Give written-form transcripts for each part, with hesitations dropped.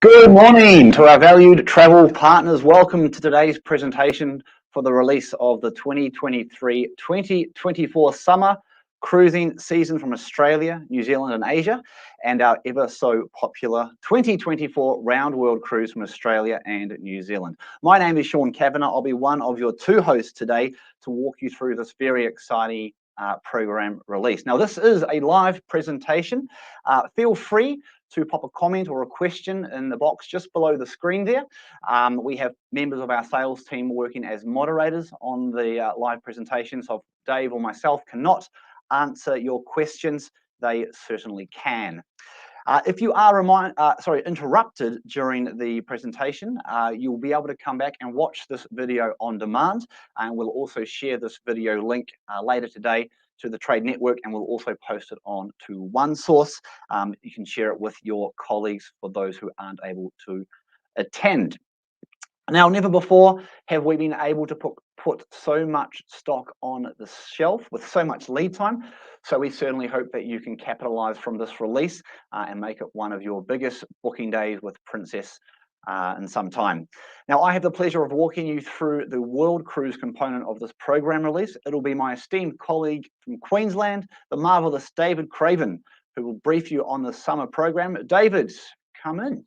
Good morning to our valued travel partners. Welcome to today's presentation for the release of the 2023-2024 summer cruising season from Australia, New Zealand and Asia, and our ever so popular 2024 round world cruise from Australia and New Zealand. My name is Shaun Kavanagh. I'll be one of your two hosts today to walk you through this very exciting program release. Now, this is a live presentation. Feel free to pop a comment or a question in the box just below the screen there. We have members of our sales team working as moderators on the live presentation, so if Dave or myself cannot answer your questions, they certainly can. If you are interrupted during the presentation, you'll be able to come back and watch this video on demand, and we'll also share this video link later today to the Trade Network, and we'll also post it on to OneSource. You can share it with your colleagues for those who aren't able to attend. Now, never before have we been able to put so much stock on the shelf with so much lead time. So we certainly hope that you can capitalize from this release and make it one of your biggest booking days with Princess in some time. Now, I have the pleasure of walking you through the World Cruise component of this program release. It'll be my esteemed colleague from Queensland, the marvelous David Craven, who will brief you on the summer program. David, come in.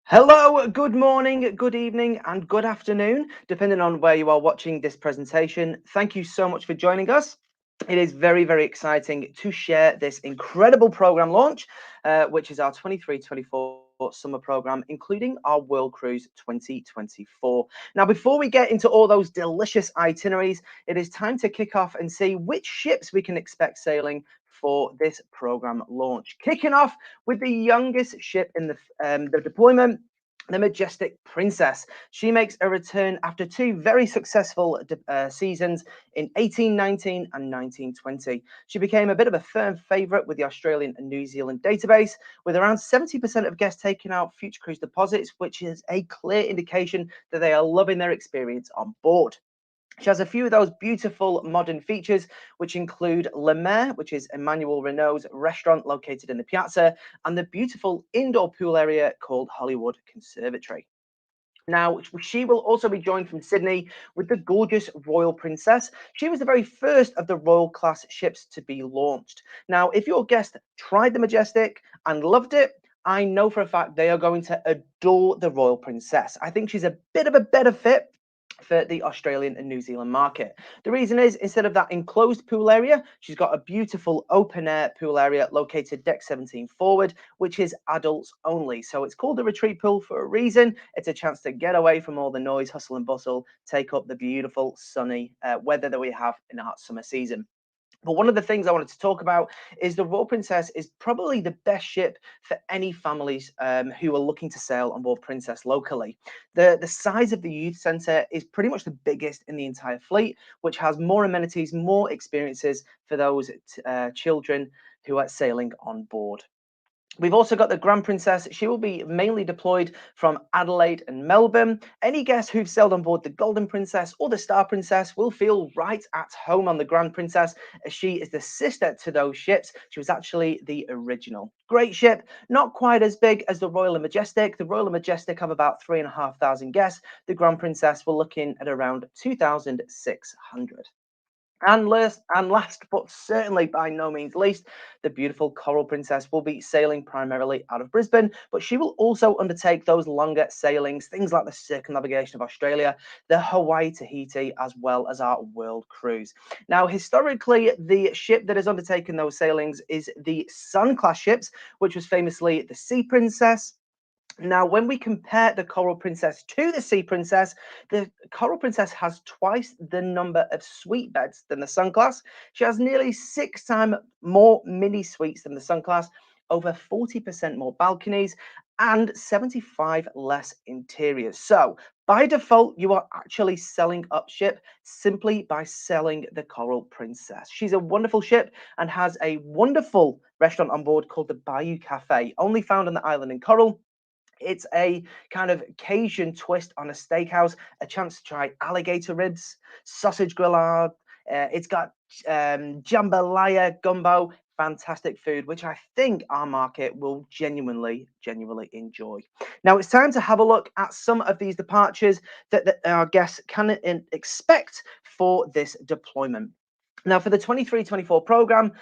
Hello, good morning, good evening, and good afternoon, depending on where you are watching this presentation. Thank you so much for joining us. It is very, very exciting to share this incredible program launch, which is our 23-24 summer program, including our World Cruise 2024. Now, before we get into all those delicious itineraries, it is time to kick off and see which ships we can expect sailing for this program launch. Kicking off with the youngest ship in the deployment, the Majestic Princess. She makes a return after two very successful seasons in 1819 and 1920. She became a bit of a firm favourite with the Australian and New Zealand database, with around 70% of guests taking out future cruise deposits, which is a clear indication that they are loving their experience on board. She has a few of those beautiful modern features, which include Le Maire, which is Emmanuel Renault's restaurant located in the Piazza, and the beautiful indoor pool area called Hollywood Conservatory. Now, she will also be joined from Sydney with the gorgeous Royal Princess. She was the very first of the Royal class ships to be launched. Now, if your guest tried the Majestic and loved it, I know for a fact they are going to adore the Royal Princess. I think she's a bit of a better fit for the Australian and New Zealand market. The reason is, instead of that enclosed pool area, she's got a beautiful open air pool area located deck 17 forward, which is adults only. So it's called the retreat pool for a reason. It's a chance to get away from all the noise, hustle and bustle, take up the beautiful sunny weather that we have in the hot summer season. But one of the things I wanted to talk about is the Royal Princess is probably the best ship for any families who are looking to sail on board Princess locally. The size of the youth centre is pretty much the biggest in the entire fleet, which has more amenities, more experiences for those children who are sailing on board. We've also got the Grand Princess. She will be mainly deployed from Adelaide and Melbourne. Any guests who've sailed on board the Golden Princess or the Star Princess will feel right at home on the Grand Princess, as she is the sister to those ships. She was actually the original. Great ship, not quite as big as the Royal and Majestic. The Royal and Majestic have about 3,500 guests. The Grand Princess, we're looking at around 2,600. And last but certainly by no means least, the beautiful Coral Princess will be sailing primarily out of Brisbane, but she will also undertake those longer sailings, things like the circumnavigation of Australia, the Hawaii Tahiti, as well as our world cruise. Now, historically, the ship that has undertaken those sailings is the Sun class ships, which was famously the Sea Princess. Now, when we compare the Coral Princess to the Sea Princess, the Coral Princess has twice the number of suite beds than the Sun class. She has nearly 6 times more mini suites than the Sun class, over 40% more balconies, and 75 less interiors. So by default, you are actually selling up ship simply by selling the Coral Princess. She's a wonderful ship and has a wonderful restaurant on board called the Bayou Cafe, only found on the island in Coral. It's a kind of Cajun twist on a steakhouse, a chance to try alligator ribs, sausage grillade. It's got jambalaya gumbo, fantastic food, which I think our market will genuinely enjoy. Now it's time to have a look at some of these departures that our guests can expect for this deployment. Now, for the 23-24 program,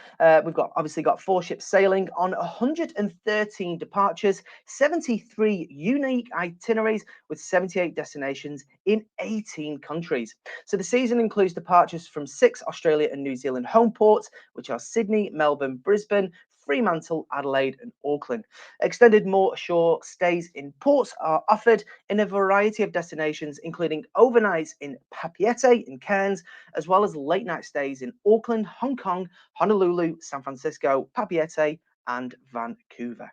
we've obviously got 4 ships sailing on 113 departures, 73 unique itineraries with 78 destinations in 18 countries. So the season includes departures from 6 Australia and New Zealand home ports, which are Sydney, Melbourne, Brisbane, Fremantle, Adelaide, and Auckland. Extended more shore stays in ports are offered in a variety of destinations, including overnights in Papeete in Cairns, as well as late night stays in Auckland, Hong Kong, Honolulu, San Francisco, Papeete, and Vancouver.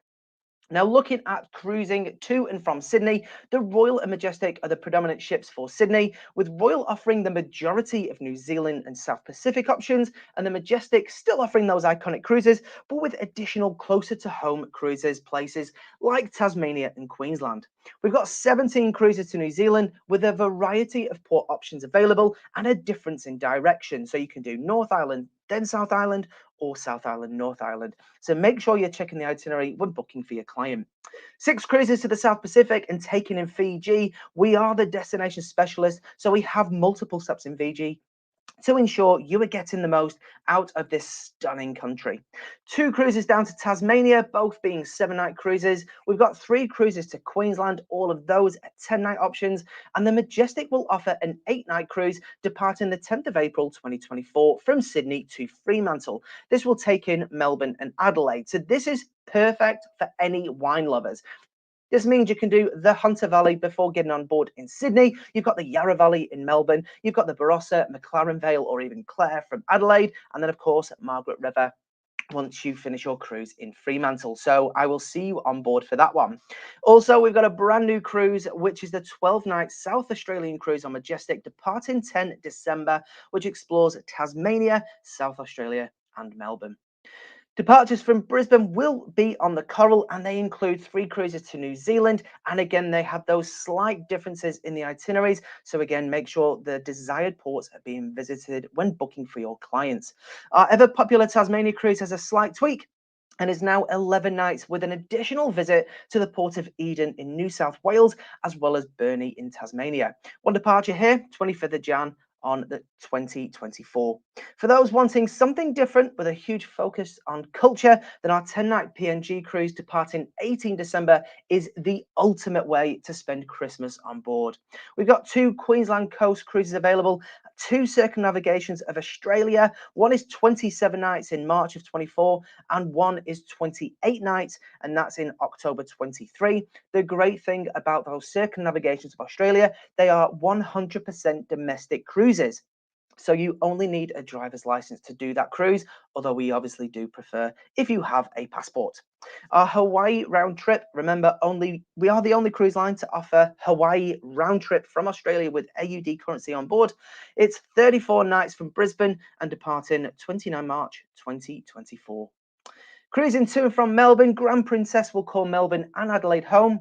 Now, looking at cruising to and from Sydney, the Royal and Majestic are the predominant ships for Sydney, with Royal offering the majority of New Zealand and South Pacific options, and the Majestic still offering those iconic cruises, but with additional closer to home cruises places like Tasmania and Queensland. We've got 17 cruises to New Zealand with a variety of port options available and a difference in direction. So you can do North Island, then South Island, or South Island, North Island. So make sure you're checking the itinerary when booking for your client. 6 cruises to the South Pacific and taking in Fiji. We are the destination specialist, so we have multiple stops in Fiji to ensure you are getting the most out of this stunning country. 2 cruises down to Tasmania, both being 7-night cruises. We've got 3 cruises to Queensland, all of those at 10-night options, and the Majestic will offer an 8-night cruise departing the 10th of April 2024 from Sydney to Fremantle. This will take in Melbourne and Adelaide. So this is perfect for any wine lovers. This means you can do the Hunter Valley before getting on board in Sydney. You've got the Yarra Valley in Melbourne. You've got the Barossa, McLaren Vale, or even Clare from Adelaide. And then, of course, Margaret River once you finish your cruise in Fremantle. So I will see you on board for that one. Also, we've got a brand new cruise, which is the 12-night South Australian cruise on Majestic, departing 10 December, which explores Tasmania, South Australia, and Melbourne. Departures from Brisbane will be on the Coral, and they include 3 cruises to New Zealand. And again, they have those slight differences in the itineraries. So again, make sure the desired ports are being visited when booking for your clients. Our ever popular Tasmania cruise has a slight tweak and is now 11 nights with an additional visit to the Port of Eden in New South Wales, as well as Burnie in Tasmania. One departure here, 25th of Jan, on the 2024. For those wanting something different with a huge focus on culture, then our 10-night PNG cruise departing 18 December is the ultimate way to spend Christmas on board. We've got 2 Queensland coast cruises available, 2 circumnavigations of Australia. One is 27 nights in March of 24, and one is 28 nights, and that's in October 23. The great thing about those circumnavigations of Australia, they are 100% domestic cruises. So you only need a driver's license to do that cruise, although we obviously do prefer if you have a passport. Our Hawaii round trip, remember, we are the only cruise line to offer Hawaii round trip from Australia with AUD currency on board. It's 34 nights from Brisbane and departing 29 March 2024. Cruising to and from Melbourne, Grand Princess will call Melbourne and Adelaide home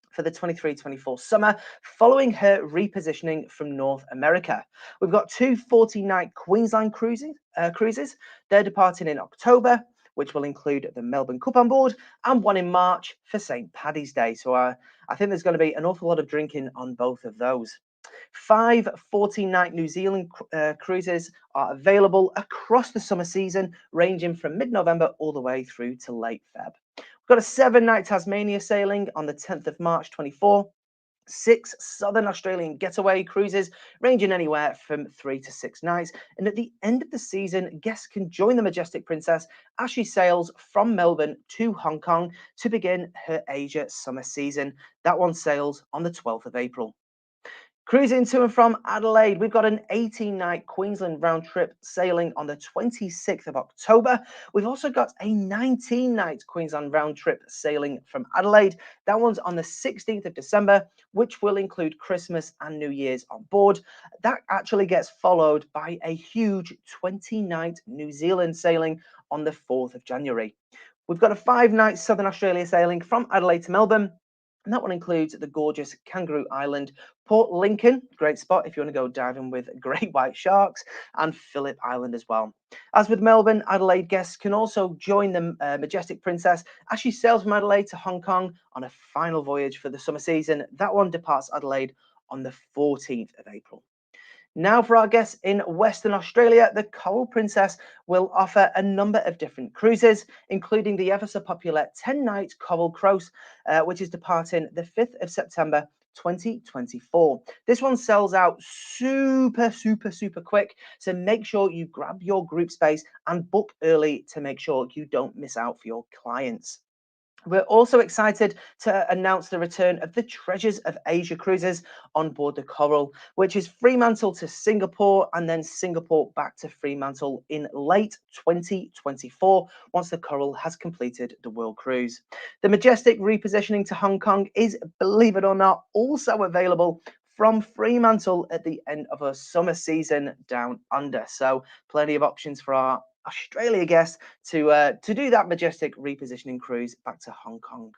for the 23-24 summer, following her repositioning from North America. We've got 2 40-night Queensland cruises. They're departing in October, which will include the Melbourne Cup on board, and one in March for St. Paddy's Day. So I think there's going to be an awful lot of drinking on both of those. 5 40-night New Zealand cruises are available across the summer season, ranging from mid-November all the way through to late Feb. We've got a 7-night Tasmania sailing on the 10th of March 24. 6 Southern Australian getaway cruises, ranging anywhere from 3 to 6 nights. And at the end of the season, guests can join the Majestic Princess as she sails from Melbourne to Hong Kong to begin her Asia summer season. That one sails on the 12th of April. Cruising to and from Adelaide, we've got an 18-night Queensland round trip sailing on the 26th of October. We've also got a 19-night Queensland round trip sailing from Adelaide. That one's on the 16th of December, which will include Christmas and New Year's on board. That actually gets followed by a huge 20-night New Zealand sailing on the 4th of January. We've got a 5-night Southern Australia sailing from Adelaide to Melbourne, And that one includes the gorgeous Kangaroo Island, Port Lincoln, great spot if you want to go diving with great white sharks, and Phillip Island as well. As with Melbourne, Adelaide guests can also join the Majestic Princess as she sails from Adelaide to Hong Kong on a final voyage for the summer season. That one departs Adelaide on the 14th of April. Now for our guests in Western Australia, the Coral Princess will offer a number of different cruises, including the ever so popular 10-night Coral Cruise, which is departing the 5th of September 2024. This one sells out super quick, so make sure you grab your group space and book early to make sure you don't miss out for your clients. We're also excited to announce the return of the Treasures of Asia cruises on board the Coral, which is Fremantle to Singapore and then Singapore back to Fremantle in late 2024 once the Coral has completed the world cruise. The Majestic repositioning to Hong Kong is, believe it or not, also available from Fremantle at the end of a summer season down under. So plenty of options for our Australia guests to do that Majestic repositioning cruise back to Hong Kong.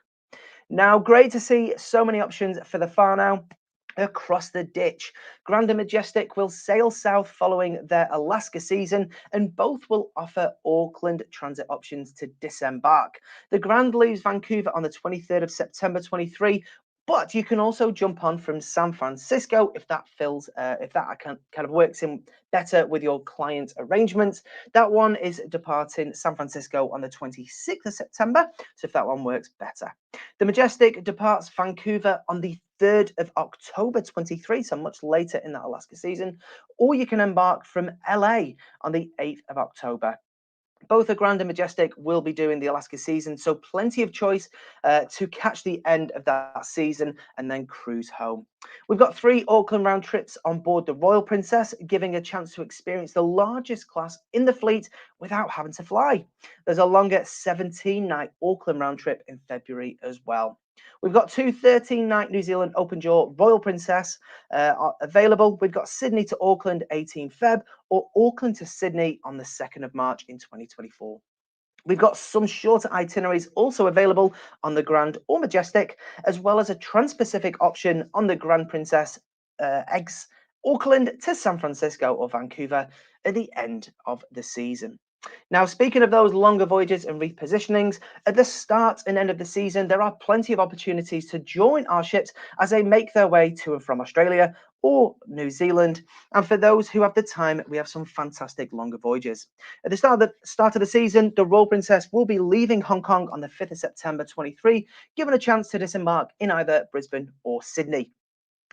Now, great to see so many options for the far now. Across the ditch, Grand and Majestic will sail south following their Alaska season, and both will offer Auckland transit options to disembark. The Grand leaves Vancouver on the 23rd of September 23, but you can also jump on from San Francisco if that kind of works in better with your client arrangements. That one is departing San Francisco on the 26th of September, so if that one works better. The Majestic departs Vancouver on the 3rd of October 23, so much later in that Alaska season, or you can embark from LA on the 8th of October. Both the Grand and Majestic will be doing the Alaska season, so plenty of choice to catch the end of that season and then cruise home. We've got 3 Auckland round trips on board the Royal Princess, giving a chance to experience the largest class in the fleet without having to fly. There's a longer 17-night Auckland round trip in February as well. We've got 2 13-night New Zealand Open Jaw Royal Princess available. We've got Sydney to Auckland 18 Feb or Auckland to Sydney on the 2nd of March in 2024. We've got some shorter itineraries also available on the Grand or Majestic, as well as a Trans-Pacific option on the Grand Princess eggs Auckland to San Francisco or Vancouver at the end of the season. Now, speaking of those longer voyages and repositionings, at the start and end of the season, there are plenty of opportunities to join our ships as they make their way to and from Australia or New Zealand. And for those who have the time, we have some fantastic longer voyages. At the start of the season, the Royal Princess will be leaving Hong Kong on the 5th of September 23, given a chance to disembark in either Brisbane or Sydney.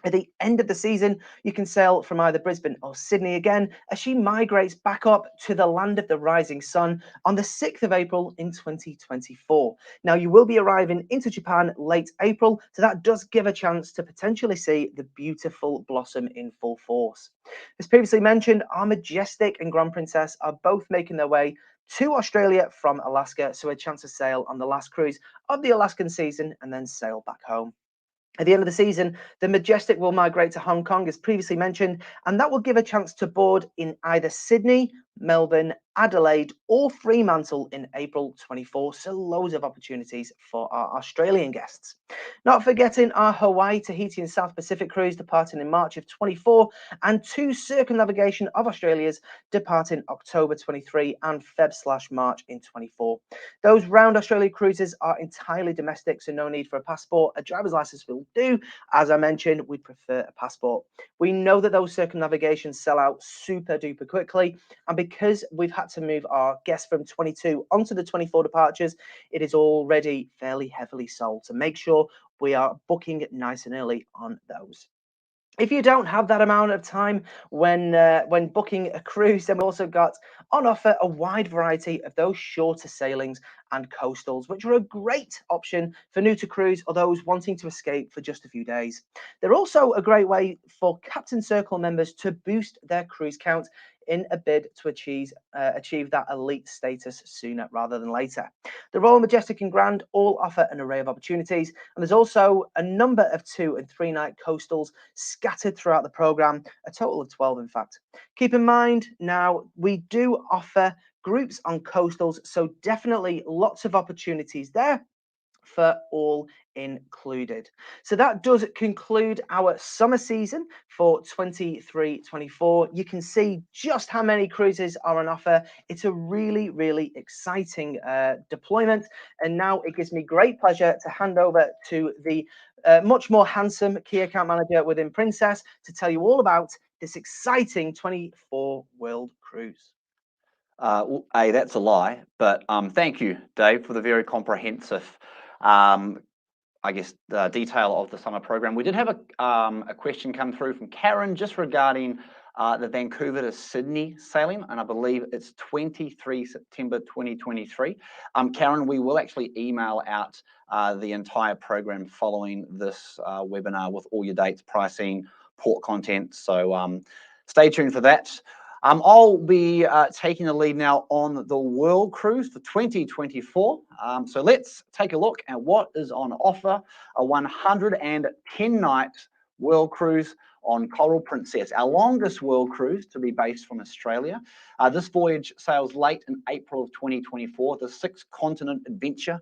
At the end of the season, you can sail from either Brisbane or Sydney again as she migrates back up to the land of the rising sun on the 6th of April in 2024. Now, you will be arriving into Japan late April, so that does give a chance to potentially see the beautiful blossom in full force. As previously mentioned, our Majestic and Grand Princess are both making their way to Australia from Alaska, so a chance to sail on the last cruise of the Alaskan season and then sail back home. At the end of the season, the Majestic will migrate to Hong Kong, as previously mentioned, and that will give a chance to board in either Sydney, Melbourne, Adelaide, or Fremantle in April 24. So loads of opportunities for our Australian guests. Not forgetting our Hawaii, Tahiti, and South Pacific cruise departing in March of 24, and 2 circumnavigation of Australia's departing October 23 and Feb/March in 24. Those round Australia cruises are entirely domestic, so no need for a passport. A driver's license will do. As I mentioned, we'd prefer a passport. We know that those circumnavigations sell out super duper quickly, and because we've had to move our guests from 22 onto the 24 departures, it is already fairly heavily sold. So make sure we are booking nice and early on those. If you don't have that amount of time when booking a cruise, then we've also got on offer a wide variety of those shorter sailings and coastals, which are a great option for new to cruise or those wanting to escape for just a few days. They're also a great way for Captain Circle members to boost their cruise count in a bid to achieve that elite status sooner rather than later. The Royal, Majestic and Grand all offer an array of opportunities, and there's also a number of 2 and 3 night coastals scattered throughout the programme, a total of 12 in fact. Keep in mind now, we do offer groups on coastals, so definitely lots of opportunities there for all included. So that does conclude our summer season for 23-24. You can see just how many cruises are on offer. It's a really, really exciting deployment. And now it gives me great pleasure to hand over to the much more handsome key account manager within Princess to tell you all about this exciting 24 world cruise. Well, that's a lie, but thank you, Dave, for the very comprehensive, I guess, the detail of the summer program. We did have a question come through from Karen just regarding the Vancouver to Sydney sailing, and I believe it's 23 September 2023. Karen, we will actually email out the entire program following this webinar with all your dates, pricing, port content, so stay tuned for that. I'll be taking the lead now on the World Cruise for 2024. So let's take a look at what is on offer. A 110-night World Cruise on Coral Princess, our longest world cruise to be based from Australia. This voyage sails late in April of 2024. The 6-continent adventure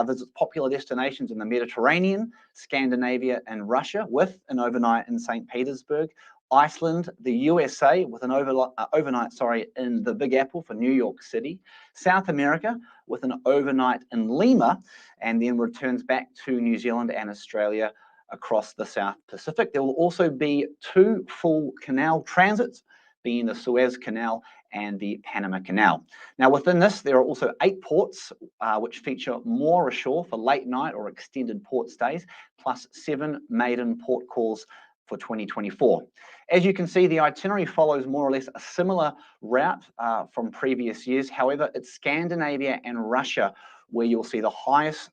visits popular destinations in the Mediterranean, Scandinavia, and Russia, with an overnight in St. Petersburg, Iceland, the USA with an overnight in the Big Apple for New York City, South America with an overnight in Lima, and then returns back to New Zealand and Australia across the South Pacific. There will also be 2 full canal transits, being the Suez Canal and the Panama Canal. Now within this, there are also 8 ports which feature more ashore for late night or extended port stays, plus 7 maiden port calls for 2024. As you can see, the itinerary follows more or less a similar route from previous years. However, it's Scandinavia and Russia where you'll see the highest,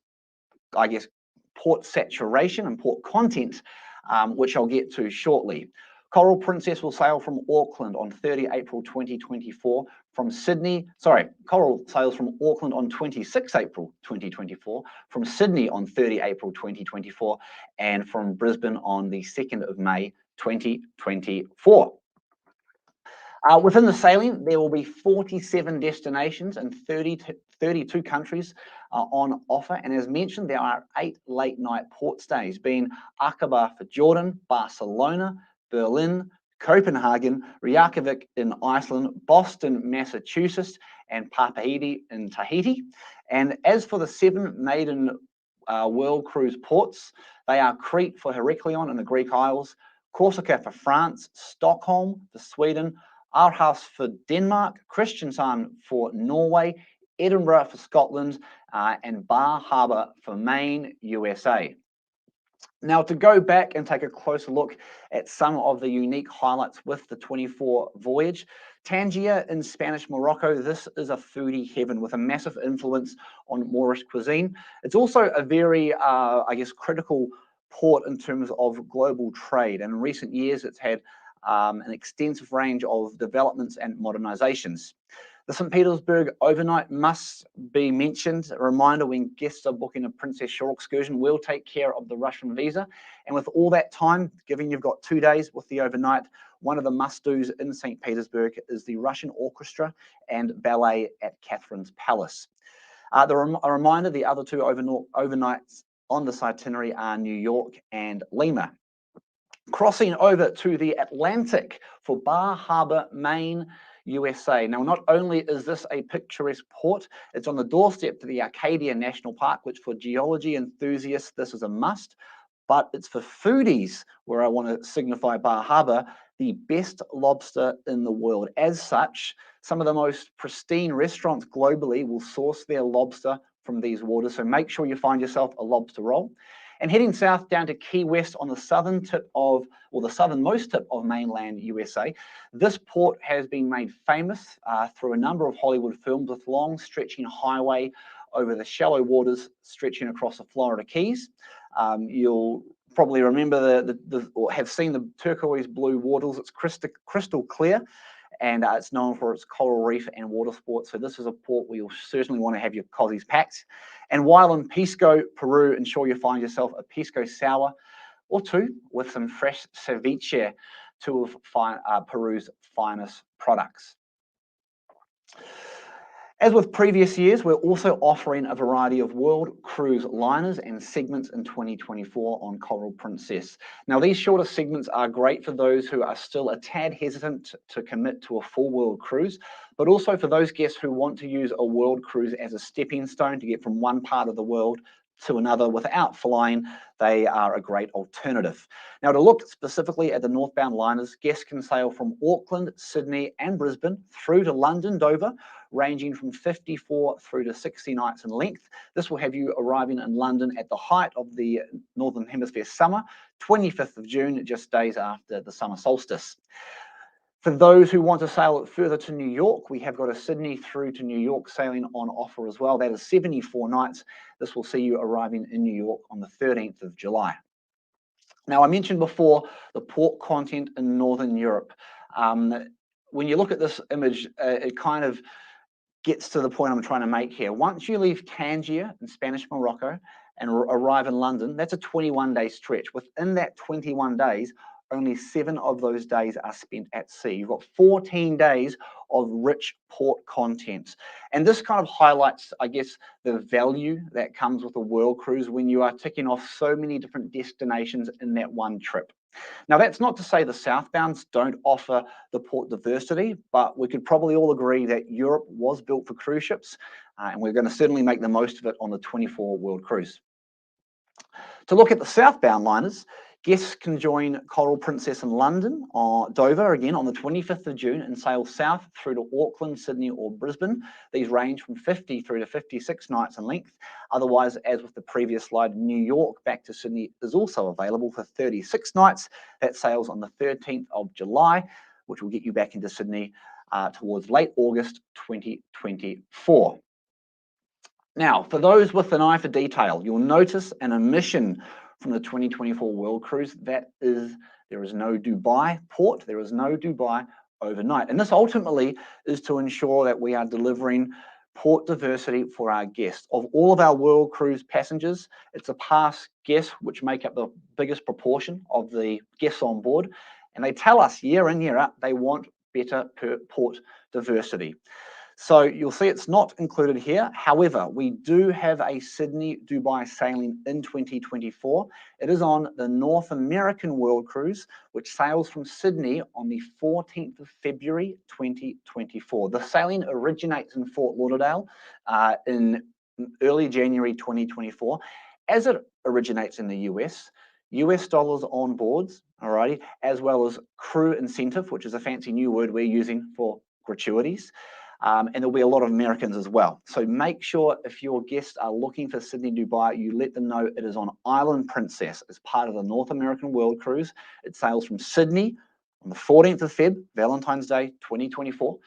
I guess, port saturation and port content, which I'll get to shortly. Coral Princess will sail from Auckland on 30 April 2024. Coral sails from Auckland on 26 April 2024, from Sydney on 30 April 2024, and from Brisbane on the 2nd of May 2024. Within the sailing, there will be 47 destinations and 32 countries on offer. And as mentioned, there are 8 late night port stays, being Aqaba for Jordan, Barcelona, Berlin, Copenhagen, Reykjavik in Iceland, Boston, Massachusetts, and Papeete in Tahiti. And as for the 7 maiden world cruise ports, they are Crete for Heraklion in the Greek Isles, Corsica for France, Stockholm for Sweden, Aarhus for Denmark, Kristiansand for Norway, Edinburgh for Scotland, and Bar Harbor for Maine, USA. Now, to go back and take a closer look at some of the unique highlights with the 24 voyage, Tangier in Spanish Morocco, this is a foodie heaven with a massive influence on Moorish cuisine. It's also a very, I guess, critical port in terms of global trade. And in recent years, it's had an extensive range of developments and modernizations. The St. Petersburg overnight must be mentioned. A reminder, when guests are booking a Princess Shore excursion, we'll take care of the Russian visa. And with all that time, given you've got 2 days with the overnight, one of the must-dos in St. Petersburg is the Russian orchestra and ballet at Catherine's Palace. A reminder, the other 2 overnights on this itinerary are New York and Lima. Crossing over to the Atlantic for Bar Harbor, Maine, USA. Now, not only is this a picturesque port, it's on the doorstep to the Arcadia National Park, which for geology enthusiasts, this is a must, but it's for foodies, where I want to signify Bar Harbor, the best lobster in the world. As such, some of the most pristine restaurants globally will source their lobster from these waters, so make sure you find yourself a lobster roll. And heading south down to Key West on the southern tip of, or the southernmost tip of mainland USA, this port has been made famous through a number of Hollywood films, with long stretching highway over the shallow waters stretching across the Florida Keys. You'll probably remember or have seen the turquoise blue waters. It's crystal clear, and it's known for its coral reef and water sports. So this is a port where you'll certainly want to have your cozies packed. And while in Pisco, Peru, ensure you find yourself a pisco sour or 2 with some fresh ceviche, 2 of Peru's finest products. As with previous years, we're also offering a variety of world cruise liners and segments in 2024 on Coral Princess. Now, these shorter segments are great for those who are still a tad hesitant to commit to a full world cruise, but also for those guests who want to use a world cruise as a stepping stone to get from one part of the world to another without flying. They are a great alternative. Now, to look specifically at the northbound liners, guests can sail from Auckland, Sydney, and Brisbane through to London, Dover, ranging from 54 through to 60 nights in length. This will have you arriving in London at the height of the Northern Hemisphere summer, 25th of June, just days after the summer solstice. For those who want to sail further to New York, we have got a Sydney through to New York sailing on offer as well. That is 74 nights. This will see you arriving in New York on the 13th of July. Now, I mentioned before the port content in Northern Europe. When you look at this image, it kind of gets to the point I'm trying to make here. Once you leave Tangier in Spanish Morocco and arrive in London, that's a 21-day stretch. Within that 21 days, only 7 of those days are spent at sea. You've got 14 days of rich port content. And this kind of highlights, I guess, the value that comes with a world cruise when you are ticking off so many different destinations in that one trip. Now, that's not to say the southbounds don't offer the port diversity, but we could probably all agree that Europe was built for cruise ships, and we're going to certainly make the most of it on the 24 World Cruise. To look at the southbound liners, guests can join Coral Princess in London or Dover again on the 25th of June and sail south through to Auckland, Sydney or Brisbane. These range from 50 through to 56 nights in length. Otherwise, as with the previous slide, New York back to Sydney is also available for 36 nights. That sails on the 13th of July, which will get you back into Sydney towards late August 2024. Now, for those with an eye for detail, you'll notice an omission from the 2024 World Cruise. That is, there is no Dubai port, there is no Dubai overnight. And this ultimately is to ensure that we are delivering port diversity for our guests. Of all of our World Cruise passengers, it's the past guests which make up the biggest proportion of the guests on board. And they tell us year in, year out, they want better port diversity. So you'll see it's not included here. However, we do have a Sydney-Dubai sailing in 2024. It is on the North American World Cruise, which sails from Sydney on the 14th of February 2024. The sailing originates in Fort Lauderdale in early January 2024. As it originates in the US dollars on boards, alrighty, as well as crew incentive, which is a fancy new word we're using for gratuities. And there'll be a lot of Americans as well. So make sure if your guests are looking for Sydney, Dubai, you let them know it is on Island Princess as part of the North American World Cruise. It sails from Sydney on the 14th of Feb, Valentine's Day, 2024.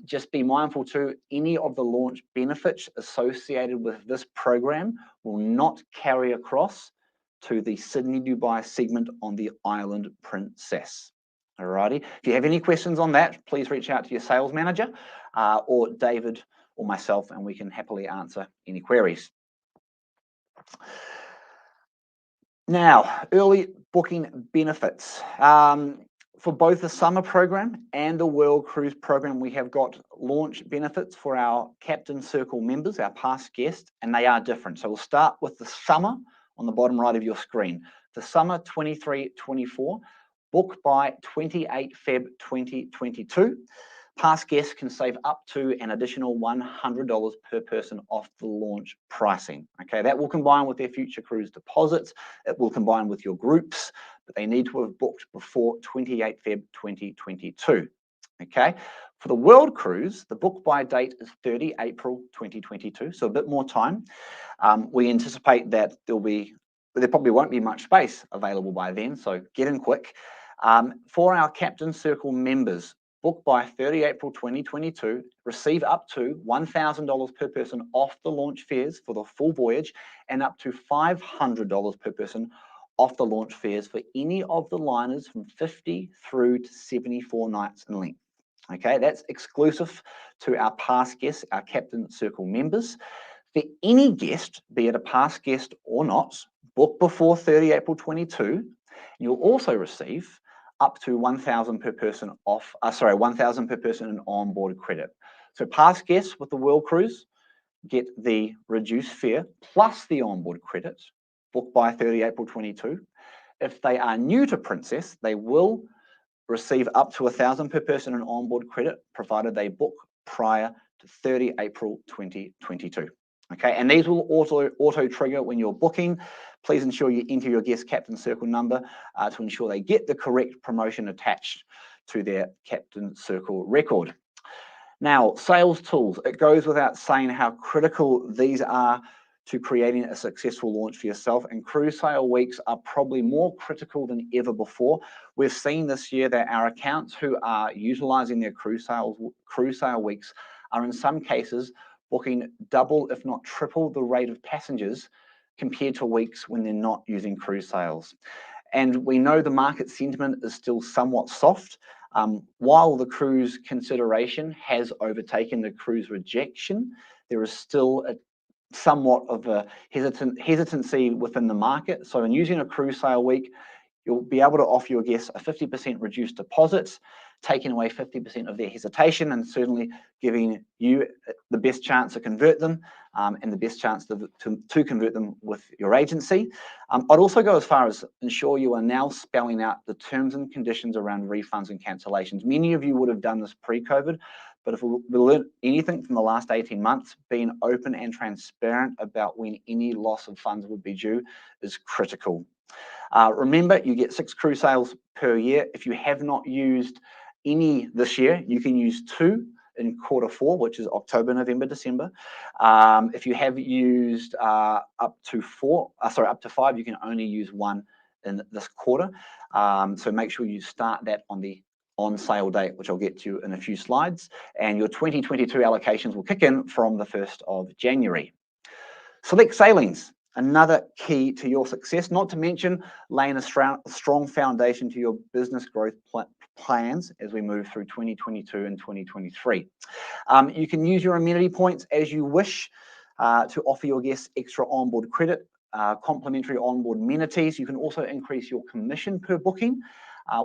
Just be mindful too, any of the launch benefits associated with this program will not carry across to the Sydney, Dubai segment on the Island Princess. Alrighty. If you have any questions on that, please reach out to your sales manager or David or myself, and we can happily answer any queries. Now, early booking benefits. For both the summer program and the World Cruise program, we have got launch benefits for our Captain Circle members, our past guests, and they are different. So we'll start with the summer on the bottom right of your screen. For summer 23-24, book by 28 Feb 2022. Past guests can save up to an additional $100 per person off the launch pricing. Okay, that will combine with their future cruise deposits. It will combine with your groups, but they need to have booked before 28 Feb 2022. Okay, for the World Cruise, the book by date is 30 April 2022, so a bit more time. We anticipate that there probably won't be much space available by then, so get in quick. For our Captain Circle members, book by 30 April 2022, receive up to $1,000 per person off the launch fares for the full voyage and up to $500 per person off the launch fares for any of the liners from 50 through to 74 nights in length. Okay, that's exclusive to our past guests, our Captain Circle members. For any guest, be it a past guest or not, book before 30 April 22, you'll also receive up to $1,000 per person off, $1,000 per person in onboard credit. So past guests with the World Cruise get the reduced fare plus the onboard credit, booked by 30 April 22. If they are new to Princess, they will receive up to 1,000 per person in onboard credit, provided they book prior to 30 April 2022. Okay, and these will auto trigger when you're booking. Please ensure you enter your guest captain circle number to ensure they get the correct promotion attached to their captain circle record. Now, sales tools. It goes without saying how critical these are to creating a successful launch for yourself, and cruise sale weeks are probably more critical than ever before. We've seen this year that our accounts who are utilizing their cruise sale weeks are in some cases booking double, if not triple, the rate of passengers compared to weeks when they're not using cruise sales. And we know the market sentiment is still somewhat soft. While the cruise consideration has overtaken the cruise rejection, there is still somewhat of a hesitancy within the market. So in using a cruise sale week, you'll be able to offer your guests a 50% reduced deposit, taking away 50% of their hesitation and certainly giving you the best chance to convert them and the best chance to convert them with your agency. I'd also go as far as ensure you are now spelling out the terms and conditions around refunds and cancellations. Many of you would have done this pre-COVID, but if we learned anything from the last 18 months, being open and transparent about when any loss of funds would be due is critical. Remember, you get 6 cruise sales per year. If you have not used any this year, you can use 2 in Q4, which is October, November, December. If you have used up to 5, you can only use 1 in this quarter. So make sure you start that on the on sale date, which I'll get to in a few slides. And your 2022 allocations will kick in from the 1st of January. Select sailings. Another key to your success, not to mention laying a strong foundation to your business growth plans as we move through 2022 and 2023. You can use your amenity points as you wish to offer your guests extra onboard credit, complimentary onboard amenities. You can also increase your commission per booking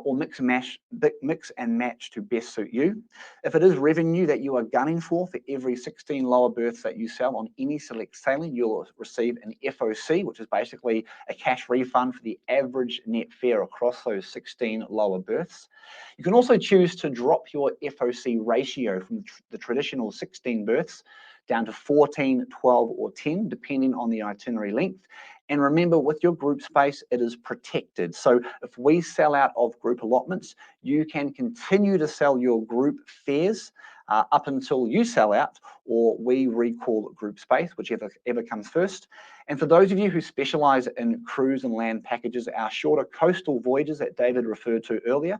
or mix and match to best suit you. If it is revenue that you are gunning for every 16 lower berths that you sell on any select sailing, you'll receive an FOC, which is basically a cash refund for the average net fare across those 16 lower berths. You can also choose to drop your FOC ratio from the traditional 16 berths down to 14, 12, or 10, depending on the itinerary length. And remember, with your group space, it is protected. So if we sell out of group allotments, you can continue to sell your group fares up until you sell out, or we recall group space, whichever comes first. And for those of you who specialize in cruise and land packages, our shorter coastal voyages that David referred to earlier,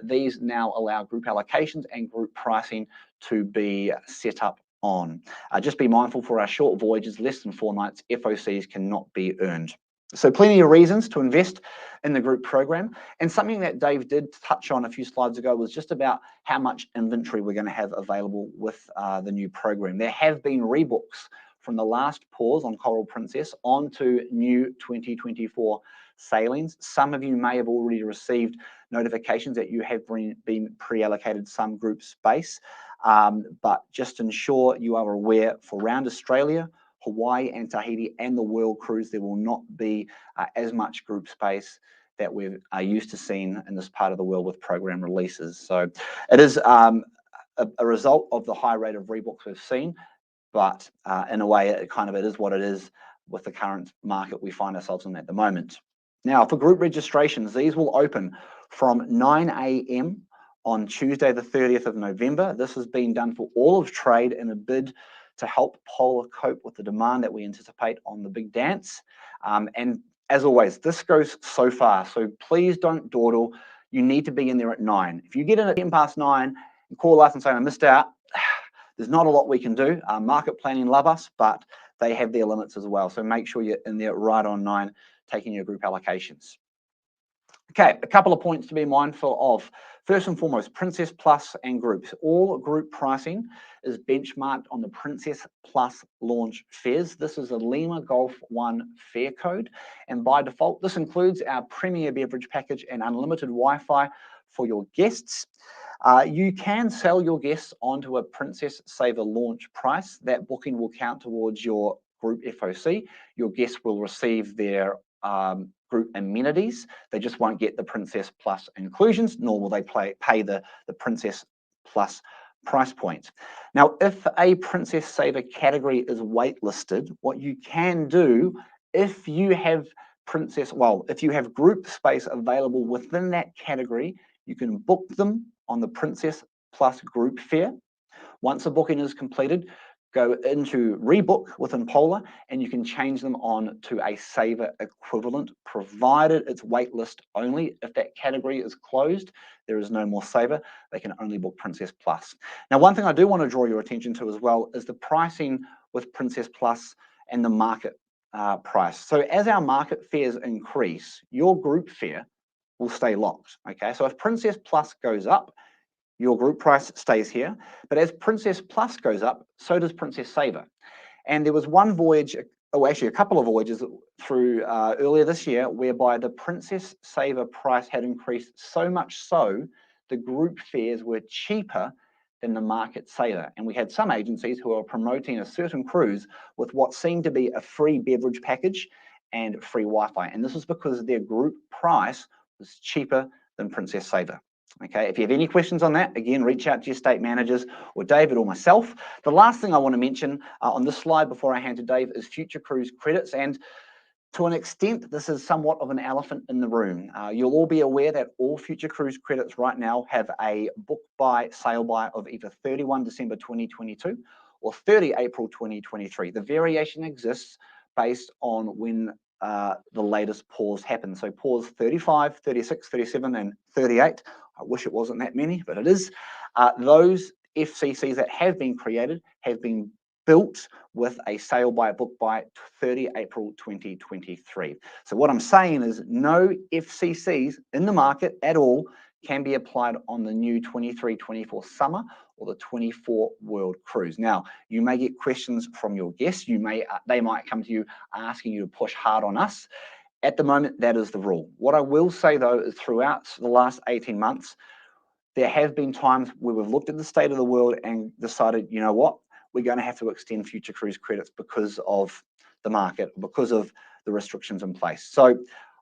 these now allow group allocations and group pricing to be set up on. Just be mindful for our short voyages, less than 4 nights, FOCs cannot be earned. So plenty of reasons to invest in the group program. And something that Dave did touch on a few slides ago was just about how much inventory we're going to have available with the new program. There have been rebooks from the last pause on Coral Princess onto new 2024 sailings. Some of you may have already received notifications that you have been pre-allocated some group space. But just ensure you are aware for around Australia, Hawaii and Tahiti and the World Cruise, there will not be as much group space that we are used to seeing in this part of the world with program releases. So it is a result of the high rate of rebooks we've seen, but in a way it is what it is with the current market we find ourselves in at the moment. Now for group registrations, these will open from 9 a.m. on Tuesday, the 30th of November. This has been done for all of trade in a bid to help Polar cope with the demand that we anticipate on the big dance. And as always, this goes so far, so please don't dawdle. You need to be in there at 9. If you get in at 10 past 9 and call us and say, I missed out, there's not a lot we can do. Market planning love us, but they have their limits as well. So make sure you're in there right on 9, taking your group allocations. Okay, a couple of points to be mindful of. First and foremost, Princess Plus and groups. All group pricing is benchmarked on the Princess Plus launch fares. This is a Lima Golf 1 fare code, and by default, this includes our premier beverage package and unlimited Wi-Fi for your guests. You can sell your guests onto a Princess Saver launch price. That booking will count towards your group FOC. Your guests will receive their group amenities. They just won't get the Princess Plus inclusions, nor will they pay the Princess Plus price point. Now, if a Princess Saver category is waitlisted, what you can do if you have if you have group space available within that category, you can book them on the Princess Plus group fare. Once a booking is completed, go into rebook within Polar and you can change them on to a Saver equivalent, provided it's waitlist only. If that category is closed, there is no more Saver. They can only book Princess Plus. Now, one thing I do want to draw your attention to as well is the pricing with Princess Plus and the market price. So as our market fares increase, your group fare will stay locked, okay? So if Princess Plus goes up, your group price stays here, but as Princess Plus goes up, so does Princess Saver. And there was one voyage, actually a couple of voyages through earlier this year, whereby the Princess Saver price had increased so much so, the group fares were cheaper than the market saver. And we had some agencies who are promoting a certain cruise with what seemed to be a free beverage package and free Wi-Fi. And this was because their group price was cheaper than Princess Saver. Okay, if you have any questions on that, again, reach out to your state managers or David or myself. The last thing I want to mention on this slide before I hand to Dave is future cruise credits. And to an extent, this is somewhat of an elephant in the room. You'll all be aware that all future cruise credits right now have a book buy, sail buy of either 31 December 2022 or 30 April 2023. The variation exists based on when the latest pause happened. So pause 35, 36, 37, and 38. I wish it wasn't that many, but it is. Those FCCs that have been created have been built with a sail by book by 30 April 2023. So what I'm saying is no FCCs in the market at all can be applied on the new 23-24 summer or the 24 world cruise. Now, you may get questions from your guests. They might come to you asking you to push hard on us. At the moment, that is the rule. What I will say though is throughout the last 18 months, there have been times where we've looked at the state of the world and decided, you know what, we're going to have to extend future cruise credits because of the market, because of the restrictions in place. So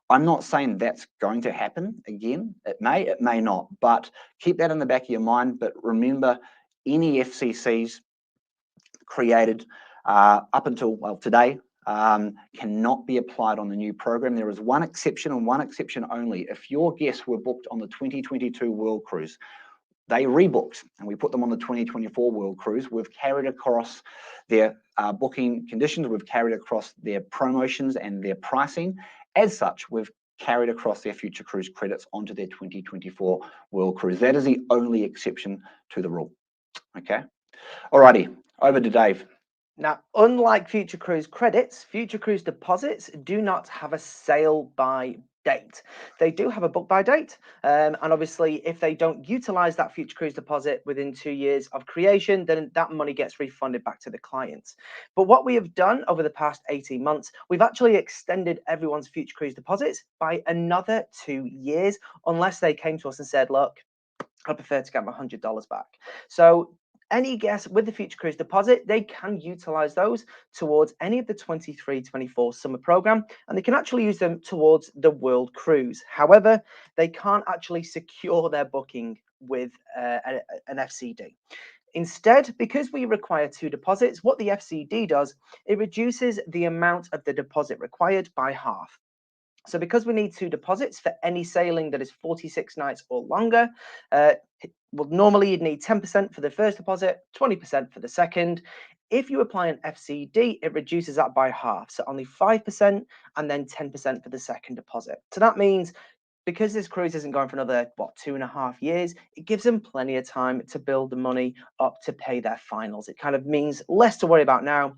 I'm not saying that's going to happen again. It may not, but keep that in the back of your mind. But remember, any FCCs created up until, well, today, cannot be applied on the new program. There is one exception and one exception only. If your guests were booked on the 2022 World Cruise, they rebooked and we put them on the 2024 World Cruise, we've carried across their booking conditions, we've carried across their promotions and their pricing. As such, we've carried across their future cruise credits onto their 2024 World Cruise. That is the only exception to the rule. Okay. Alrighty, over to Dave. Now, unlike future cruise credits, future cruise deposits do not have a sail by date. They do have a book by date, and obviously if they don't utilize that future cruise deposit within 2 years of creation, then that money gets refunded back to the clients. But what we have done over the past 18 months, we've actually extended everyone's future cruise deposits by another 2 years, unless they came to us and said, look, I prefer to get my $100 back. So any guest with the future cruise deposit, they can utilize those towards any of the 23-24 summer program, and they can actually use them towards the world cruise. However, they can't actually secure their booking with an FCD. Instead, because we require 2 deposits, what the FCD does, it reduces the amount of the deposit required by half. So because we need 2 deposits for any sailing that is 46 nights or longer, well, normally you'd need 10% for the first deposit, 20% for the second. If you apply an FCD, it reduces that by half, so only 5% and then 10% for the second deposit. So that means because this cruise isn't going for another, 2.5 years, it gives them plenty of time to build the money up to pay their finals. It kind of means less to worry about now,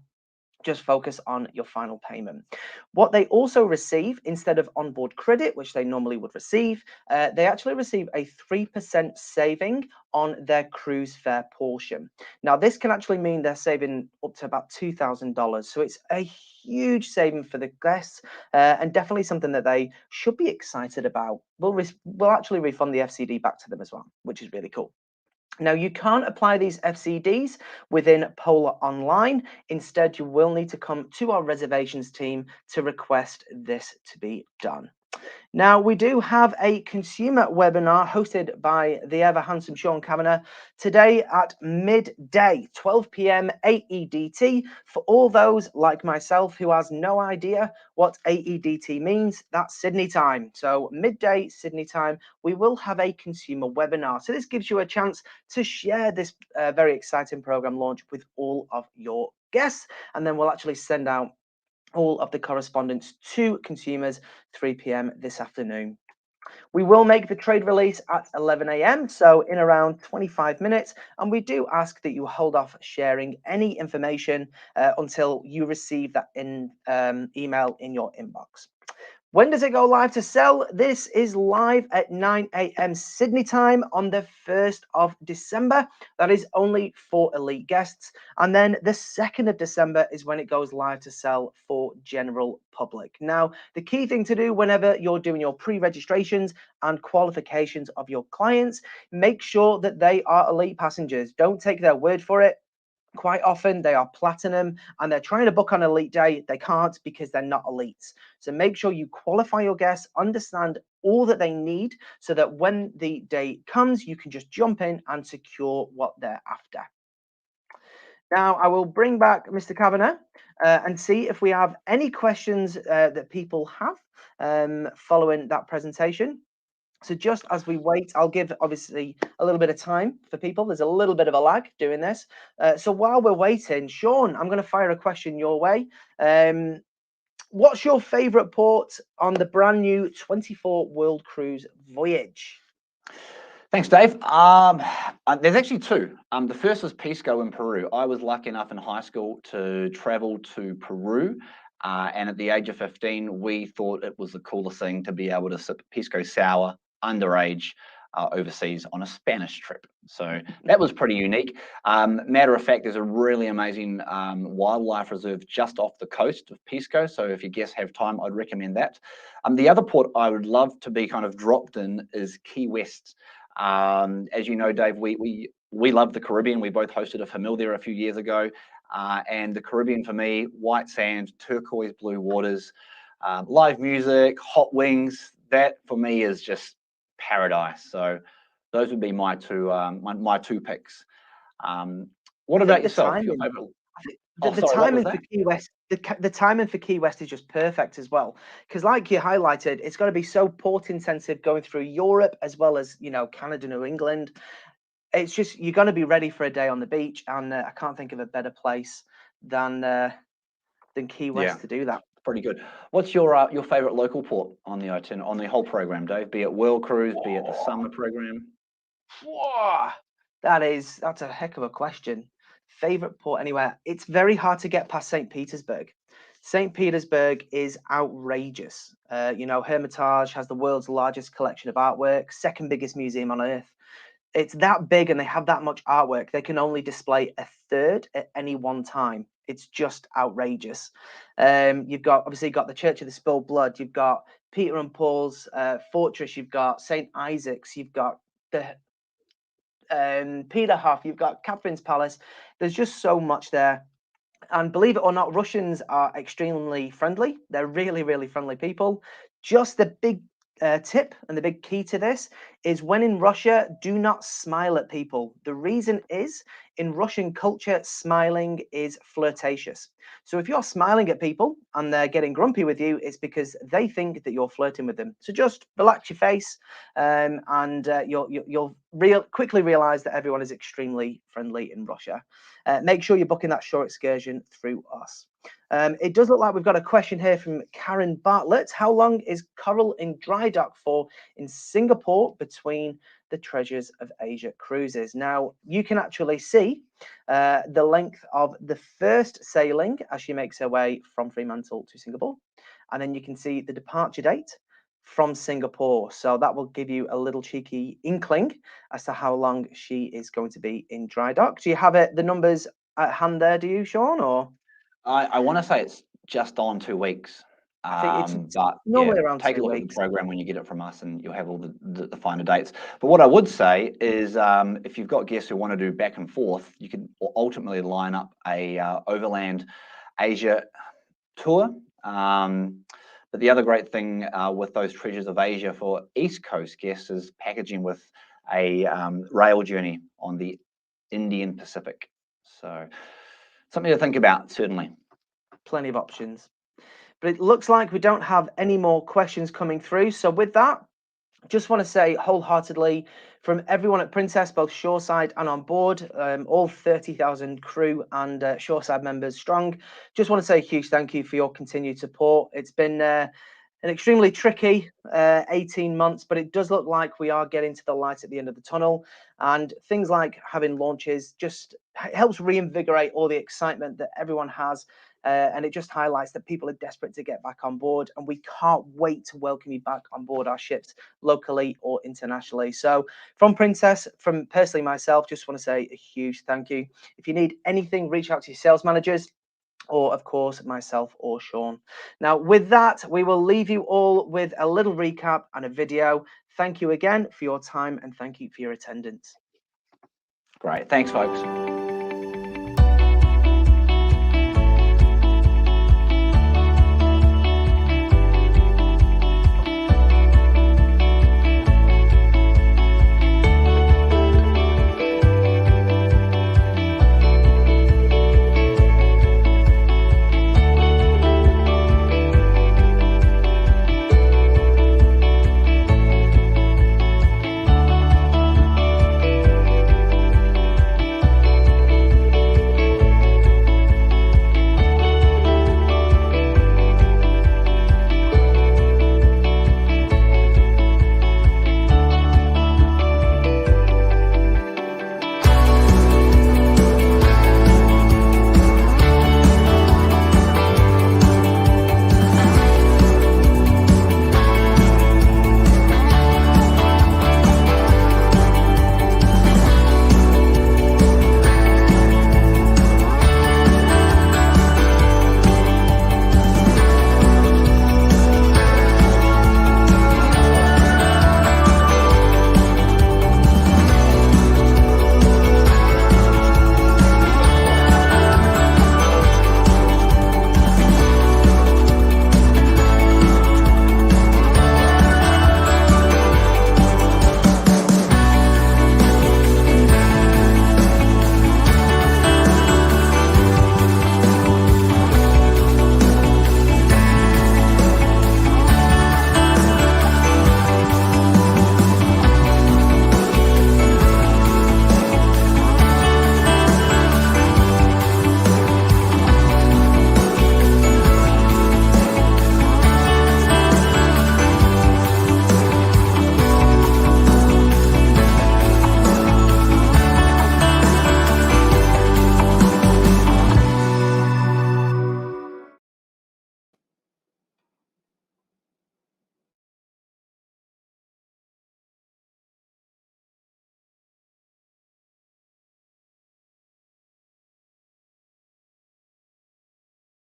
Just focus on your final payment. What they also receive, instead of onboard credit, which they normally would receive, they actually receive a 3% saving on their cruise fare portion. Now, this can actually mean they're saving up to about $2,000. So it's a huge saving for the guests, and definitely something that they should be excited about. We'll actually refund the FCD back to them as well, which is really cool. Now, you can't apply these FCDs within Polar Online. Instead, you will need to come to our reservations team to request this to be done. Now, we do have a consumer webinar hosted by the ever handsome Shaun Kavanagh today at midday, 12 p.m. AEDT. For all those like myself who has no idea what AEDT means, that's Sydney time. So midday Sydney time, we will have a consumer webinar. So this gives you a chance to share this very exciting program launch with all of your guests, and then we'll actually send out all of the correspondence to consumers 3 p.m. this afternoon. We will make the trade release at 11 a.m. so in around 25 minutes, and we do ask that you hold off sharing any information until you receive that email in your inbox. When does it go live to sell? This is live at 9 a.m. Sydney time on the 1st of December. That is only for elite guests. And then the 2nd of December is when it goes live to sell for general public. Now, the key thing to do whenever you're doing your pre-registrations and qualifications of your clients, make sure that they are elite passengers. Don't take their word for it. Quite often they are platinum and they're trying to book on elite day. They can't because they're not elites. So make sure you qualify your guests, understand all that they need so that when the day comes, you can just jump in and secure what they're after. Now, I will bring back Mr. Kavanagh and see if we have any questions that people have following that presentation. So just as we wait, I'll give obviously a little bit of time for people. There's a little bit of a lag doing this. So while we're waiting, Shaun, I'm going to fire a question your way. What's your favourite port on the brand new 24 World Cruise voyage? Thanks, Dave. There's actually two. The first was Pisco in Peru. I was lucky enough in high school to travel to Peru. And at the age of 15, we thought it was the coolest thing to be able to sip Pisco sour underage overseas on a Spanish trip. So that was pretty unique. Matter of fact, there's a really amazing wildlife reserve just off the coast of Pisco. So if your guests have time, I'd recommend that. The other port I would love to be kind of dropped in is Key West. As you know, Dave, we love the Caribbean. We both hosted a famil there a few years ago. And the Caribbean for me, white sand, turquoise blue waters, live music, hot wings, that for me is just paradise. So those would be my two my two picks. What about yourself? Your favorite? The timing for Key West, the timing for Key West is just perfect as well, because like you highlighted, it's going to be so port intensive going through Europe as well as, you know, Canada, New England. It's just, you're going to be ready for a day on the beach, and I can't think of a better place than Key West to do that. Pretty good. What's your favorite local port on the whole program, Dave? Be it World Cruise, be it the summer program. That's a heck of a question. Favorite port anywhere? It's very hard to get past St. Petersburg. St. Petersburg is outrageous. You know, Hermitage has the world's largest collection of artwork, second biggest museum on earth. It's that big and they have that much artwork. They can only display a third at any one time. It's just outrageous. You've obviously got the Church of the Spilled Blood. You've got Peter and Paul's fortress. You've got St. Isaac's. You've got the Peterhof. You've got Catherine's Palace. There's just so much there. And believe it or not, Russians are extremely friendly. They're really, really friendly people. Just the big tip and the big key to this is, when in Russia, do not smile at people. The reason is, in Russian culture, smiling is flirtatious. So if you're smiling at people and they're getting grumpy with you, it's because they think that you're flirting with them. So just relax your face, and you'll quickly realize that everyone is extremely friendly in Russia. Make sure you're booking that shore excursion through us. It does look like we've got a question here from Karen Bartlett. How long is Coral in dry dock for in Singapore between the Treasures of Asia cruises? Now, you can actually see the length of the first sailing as she makes her way from Fremantle to Singapore. And then you can see the departure date from Singapore. So that will give you a little cheeky inkling as to how long she is going to be in dry dock. Do you have the numbers at hand there, do you, Shaun? Or I want to say it's just on 2 weeks. I think it's But normally yeah, around take a 2 look at the weeks. program when you get it from us, and you'll have all the finer dates. But what I would say is, if you've got guests who want to do back and forth, you can ultimately line up a overland Asia tour. But the other great thing with those Treasures of Asia for East Coast guests is packaging with a rail journey on the Indian Pacific. So something to think about, certainly. Plenty of options. But it looks like we don't have any more questions coming through. So with that, just want to say wholeheartedly from everyone at Princess, both shoreside and on board, all 30,000 crew and shoreside members strong, just want to say a huge thank you for your continued support. It's been an extremely tricky 18 months, but it does look like we are getting to the light at the end of the tunnel. And things like having launches just helps reinvigorate all the excitement that everyone has. And it just highlights that people are desperate to get back on board, and we can't wait to welcome you back on board our ships locally or internationally. So from Princess, from personally myself, just want to say a huge thank you. If you need anything, reach out to your sales managers, or of course myself or Shaun. Now with that, we will leave you all with a little recap and a video. Thank you again for your time, and thank you for your attendance. Great. Thanks, folks.